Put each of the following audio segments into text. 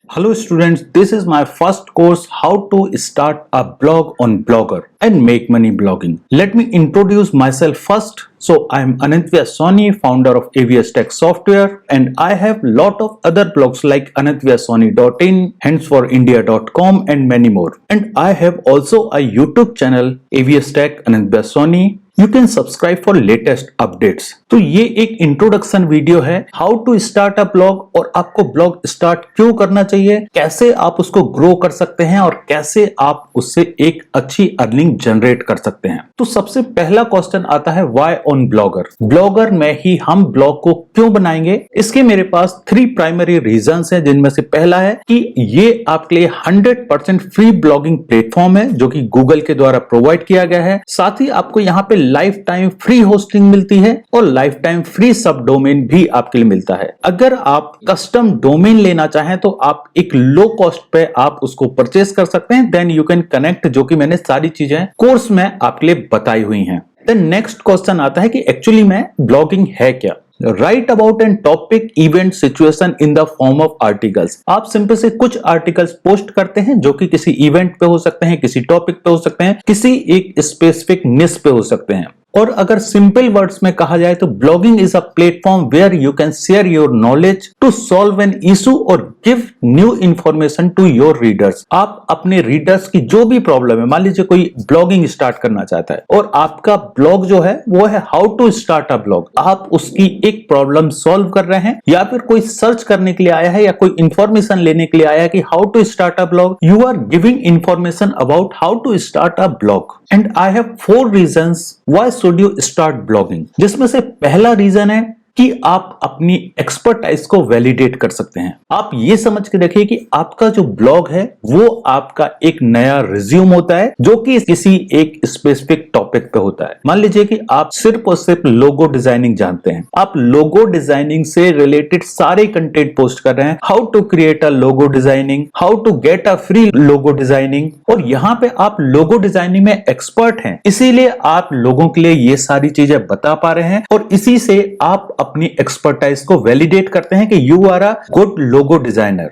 Hello students, this is my first course how to start a blog on Blogger and make money blogging. Let me introduce myself first. So I am Anantya Soni, founder of AVS Tech Software, and I have lot of other blogs like anantyasoni.in, henceforindia.com and many more. And I have also a YouTube channel AVS Tech Anantya Soni. You can subscribe for latest updates. तो ये एक introduction video है how to start a blog और आपको blog start क्यों करना चाहिए, कैसे आप उसको ग्रो कर सकते हैं और कैसे आप उससे एक अच्छी अर्निंग जनरेट कर सकते हैं। तो सबसे पहला क्वेश्चन आता है व्हाई ऑन ब्लॉगर। ब्लॉगर में ही हम ब्लॉग को क्यों बनाएंगे। इसके मेरे पास 3 प्राइमरी रीजंस हैं, जिनमें से पहला है कि ये आपके लिए 100% फ्री ब्लॉगिंग प्लेटफॉर्म है जो कि गूगल के द्वारा प्रोवाइड किया गया है। साथ ही आपको यहाँ पे लाइफ टाइम फ्री होस्टिंग मिलती है और लाइफ टाइम फ्री सब डोमेन भी आपके लिए मिलता है। अगर आप कस्टम डोमेन लेना चाहें तो आप एक लो कॉस्ट पे आप उसको परचेस कर सकते हैं। देन यू कैन कनेक्ट, जो कि मैंने सारी चीजें कोर्स में आपके लिए बताई हुई हैं। देन नेक्स्ट क्वेश्चन आता है कि एक्चुअली में ब्लॉगिंग है क्या। Right about an topic, event, situation in the form of articles. आप सिंपल से कुछ आर्टिकल्स पोस्ट करते हैं जो कि किसी इवेंट पे हो सकते हैं, किसी टॉपिक पे हो सकते हैं, किसी एक स्पेसिफिक निश पे हो सकते हैं। और अगर सिंपल वर्ड्स में कहा जाए तो blogging is a platform where you can share your knowledge to solve an issue और give new information to your readers. आप अपने रीडर्स की जो भी प्रॉब्लम है, मान लीजिए कोई ब्लॉगिंग स्टार्ट करना चाहता है और आपका ब्लॉग जो है वो है how to start a blog. आप उसकी एक प्रॉब्लम सॉल्व कर रहे हैं या फिर कोई सर्च करने के लिए आया है या कोई इंफॉर्मेशन लेने के लिए आया है कि how to start a blog. You are giving information about how to start a blog. And I have 4 reasons why should you start blogging. जिसमें से पहला रीजन है कि आप अपनी एक्सपर्टाइज को वैलिडेट कर सकते हैं। आप ये समझ के देखिए कि आपका जो ब्लॉग है वो आपका एक नया रिज्यूम होता है जो कि किसी एक स्पेसिफिक टॉपिक पे होता है। मान लीजिए कि आप सिर्फ और सिर्फ लोगो डिजाइनिंग जानते हैं, आप लोगो डिजाइनिंग से रिलेटेड सारे कंटेंट पोस्ट कर रहे हैं, how to create a logo designing, how to get a free logo designing, और यहाँ पे आप लोगो डिजाइनिंग में एक्सपर्ट हैं, इसीलिए आप लोगों के लिए ये सारी चीजें बता पा रहे हैं और इसी से आप अपनी एक्सपर्टाइज को वैलिडेट करते हैं कि you are a good logo designer.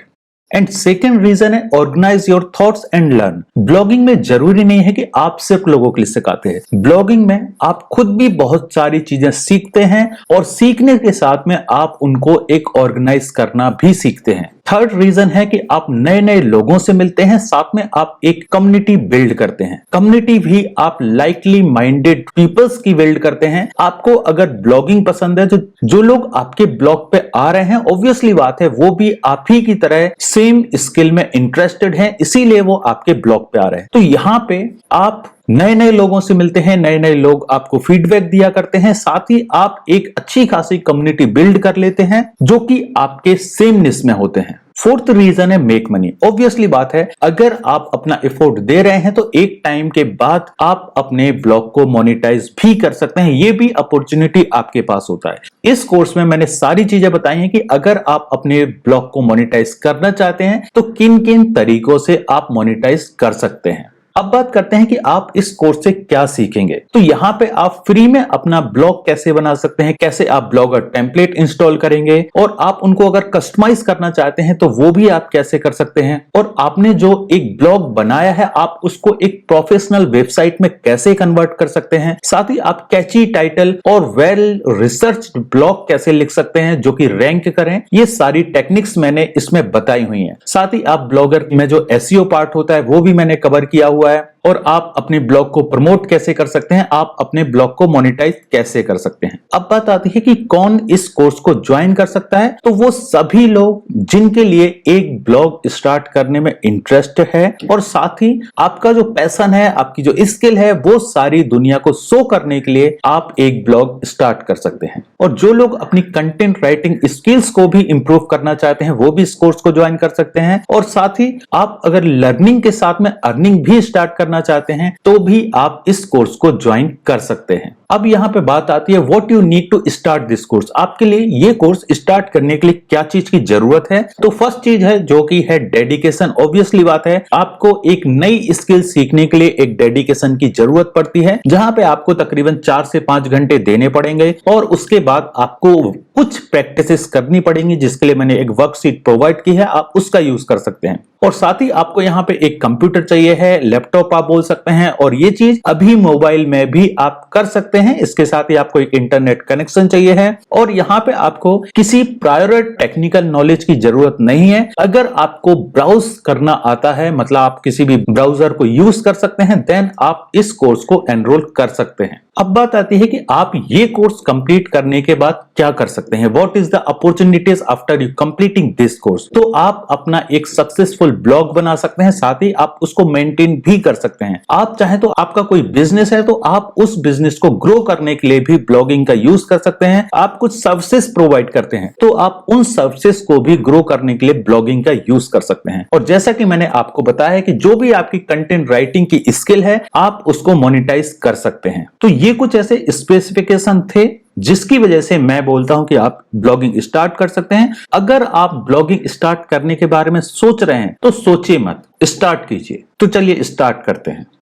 And second reason है organise your thoughts and learn. Blogging में जरूरी नहीं है कि आप सिर्फ लोगों के लिए सिखाते हैं, ब्लॉगिंग में आप खुद भी बहुत सारी चीजें सीखते हैं और सीखने के साथ में आप उनको एक ऑर्गेनाइज करना भी सीखते हैं। थर्ड रीजन है कि आप नए नए लोगों से मिलते हैं, साथ में आप एक कम्युनिटी बिल्ड करते हैं। कम्युनिटी भी आप लाइकली माइंडेड पीपल्स की बिल्ड करते हैं। आपको अगर ब्लॉगिंग पसंद है तो जो लोग आपके ब्लॉग पे आ रहे हैं, ऑब्वियसली बात है वो भी आप ही की तरह सेम स्किल में इंटरेस्टेड हैं, इसीलिए वो आपके ब्लॉग पे आ रहे हैं। तो यहाँ पे आप नए नए लोगों से मिलते हैं, नए नए लोग आपको फीडबैक दिया करते हैं, साथ ही आप एक अच्छी खासी कम्युनिटी बिल्ड कर लेते हैं जो कि आपके सेम निश में होते हैं। फोर्थ रीजन है मेक मनी। ऑब्वियसली बात है अगर आप अपना एफर्ट दे रहे हैं तो एक टाइम के बाद आप अपने ब्लॉग को मोनेटाइज भी कर सकते हैं, ये भी अपॉर्चुनिटी आपके पास होता है। इस कोर्स में मैंने सारी चीजें बताई हैं कि अगर आप अपने ब्लॉग को मोनेटाइज करना चाहते हैं तो किन किन तरीकों से आप मोनेटाइज कर सकते हैं। अब बात करते हैं कि आप इस कोर्स से क्या सीखेंगे। तो यहाँ पे आप फ्री में अपना ब्लॉग कैसे बना सकते हैं, कैसे आप ब्लॉगर टेम्पलेट इंस्टॉल करेंगे और आप उनको अगर कस्टमाइज करना चाहते हैं तो वो भी आप कैसे कर सकते हैं, और आपने जो एक ब्लॉग बनाया है आप उसको एक प्रोफेशनल वेबसाइट में कैसे कन्वर्ट कर सकते हैं, साथ ही आप कैची टाइटल और वेल रिसर्च ब्लॉग कैसे लिख सकते हैं जो कि रैंक करें। ये सारी टेक्निक्स मैंने इसमें बताई हुई हैं। साथ ही आप ब्लॉगर में जो एसईओ पार्ट होता है वो भी मैंने कवर किया हुआ है, और आप अपने ब्लॉग को प्रमोट कैसे कर सकते हैं, आप अपने ब्लॉग को मोनेटाइज कैसे कर सकते हैं। अब बात आती है कि कौन इस कोर्स को ज्वाइन कर सकता है। तो वो सभी लोग जिनके लिए एक ब्लॉग स्टार्ट करने में इंटरेस्ट है और साथ ही आपका जो पैशन है, आपकी जो स्किल है वो सारी दुनिया को शो करने के लिए आप एक ब्लॉग स्टार्ट कर सकते हैं। और जो लोग अपनी कंटेंट राइटिंग स्किल्स को भी इंप्रूव करना चाहते हैं वो भी इस कोर्स को ज्वाइन कर सकते हैं। और साथ ही आप अगर लर्निंग के साथ में अर्निंग भी स्टार्ट करना चाहते हैं तो भी आप इस कोर्स को ज्वाइन कर सकते हैं। अब यहाँ पे बात आती है what you need to start this course. आपके लिए ये कोर्स स्टार्ट करने के लिए क्या चीज की जरूरत है? तो फर्स्ट चीज है जो कि है डेडिकेशन। ऑब्वियसली बात है, आपको एक नई स्किल सीखने के लिए एक डेडिकेशन की जरूरत पड़ती है, जहां पे आपको तकरीबन 4 से 5 घंटे देने पड़ेंगे और उसके बाद आपको कुछ प्रैक्टिसेस करनी पड़ेंगी, जिसके लिए मैंने एक वर्कशीट प्रोवाइड की है, आप उसका यूज कर सकते हैं। और साथ ही आपको यहाँ पे एक कंप्यूटर चाहिए है, लैपटॉप आप बोल सकते हैं, और ये चीज अभी मोबाइल में भी आप कर सकते हैं। इसके साथ ही आपको एक इंटरनेट कनेक्शन चाहिए है और यहाँ पे आपको किसी प्रायर टेक्निकल नॉलेज की जरूरत नहीं है। अगर आपको ब्राउज करना आता है, मतलब आप किसी भी ब्राउजर को यूज कर सकते हैं, देन आप इस कोर्स को एनरोल कर सकते हैं। अब बात आती है कि आप ये कोर्स कंप्लीट करने के बाद क्या कर सकते हैं। What is the opportunities after you completing this course. तो आप अपना एक सक्सेसफुल ब्लॉग बना सकते हैं, साथ ही आप उसको मेंटेन भी कर सकते हैं। आप चाहे तो आपका कोई बिजनेस है तो आप उस बिजनेस को ग्रो करने के लिए भी ब्लॉगिंग का यूज कर सकते हैं। आप कुछ सर्विसेज प्रोवाइड करते हैं तो आप उन सर्विसेज को भी ग्रो करने के लिए ब्लॉगिंग का यूज कर सकते हैं। और जैसा कि मैंने आपको बताया है कि जो भी आपकी कंटेंट राइटिंग की स्किल है, आप उसको मोनेटाइज कर सकते हैं। तो ये कुछ ऐसे स्पेसिफिकेशन थे जिसकी वजह से मैं बोलता हूं कि आप ब्लॉगिंग स्टार्ट कर सकते हैं। अगर आप ब्लॉगिंग स्टार्ट करने के बारे में सोच रहे हैं तो सोचिए मत, स्टार्ट कीजिए। तो चलिए स्टार्ट करते हैं।